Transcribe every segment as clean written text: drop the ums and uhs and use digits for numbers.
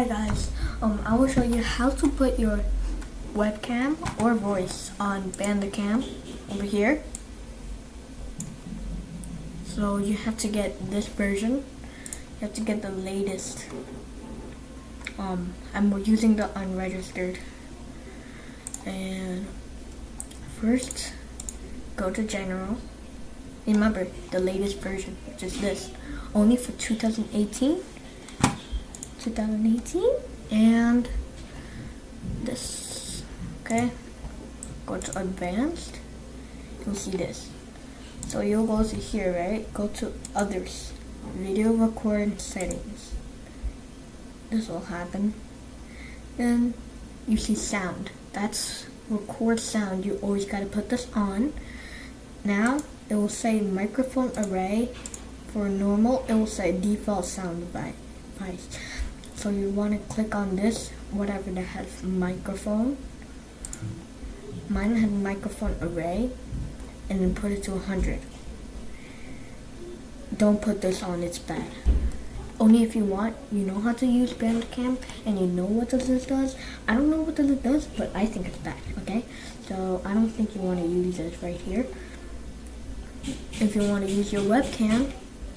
guys, I will show you how to put your webcam or voice on Bandicam over here. So you have to get this version. You have to get the latest. I'm using the unregistered. And first, go to General. Remember the latest version, which is this, only for 2018, and this. Okay, go to Advanced. You'll see this. So you'll go to here, right? Go to Others, Video Record Settings. This will happen. Then you see Sound. That's Record Sound. You always gotta put this on. Now it will say Microphone Array. For normal, it will say Default Sound Device. So you want to click on this, whatever that has microphone. Mine had Microphone Array, and then put it to 100. Don't put this on, it's bad. Only if you want, you know how to use Bandicam, and you know what the list does. I don't know what the list does, but I think it's bad, okay? So I don't think you want to use this right here. If you want to use your webcam,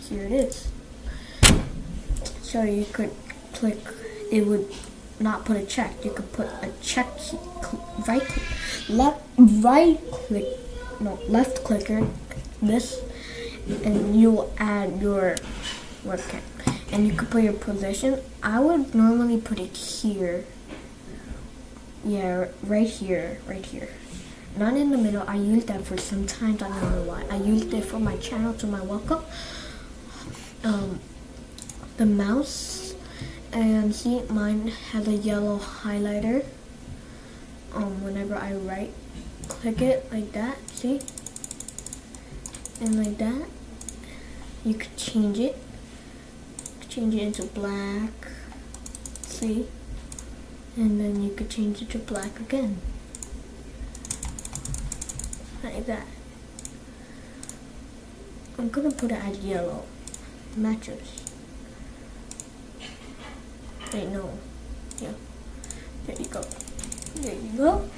here it is. So you could click, it would not put a check. You could put a check key, left clicker, this, and you will add your webcam. And you could put your position. I would normally put it here. Yeah, right here. Not in the middle. I use that for sometimes, I don't know why. I used it for my channel to my welcome. The mouse, and see, mine has a yellow highlighter. Whenever I right click it like that, see? And like that, you could change it. Change it into black, see? And then you could change it to black again. Like that. I'm gonna put it as yellow. Matches. Wait, no. Yeah. There you go. There you go.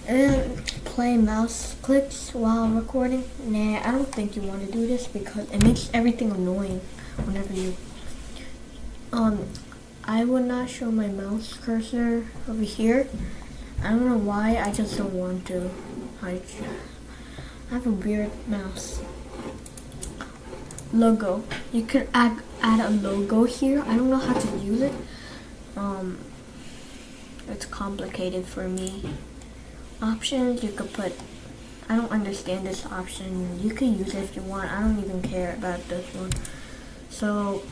And play mouse clicks while recording. Nah, I don't think you want to do this because it makes everything annoying whenever you. I would not show my mouse cursor over here. I don't know why. I just don't want to. I have a weird mouse. Logo. You could add a logo here. I don't know how to use it. It's complicated for me. Options, you could put, I don't understand this option. You can use it if you want. I don't even care about this one. So,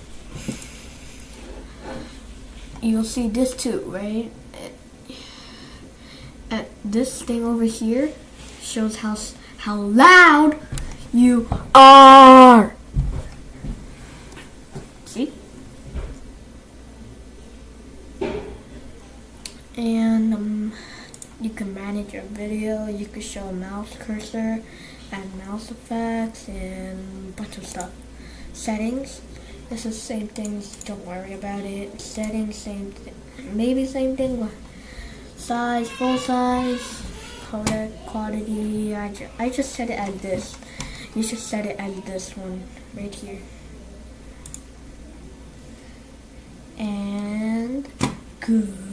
you'll see this too, right? This thing over here shows how loud you are. See? And you can manage your video. You can show mouse cursor, add mouse effects, and a bunch of stuff. Settings. This is the same things. Don't worry about it. Settings, same thing. Maybe same thing. But size, full size, codec, quality. I just set it as this. You should set it as this one right here. And good.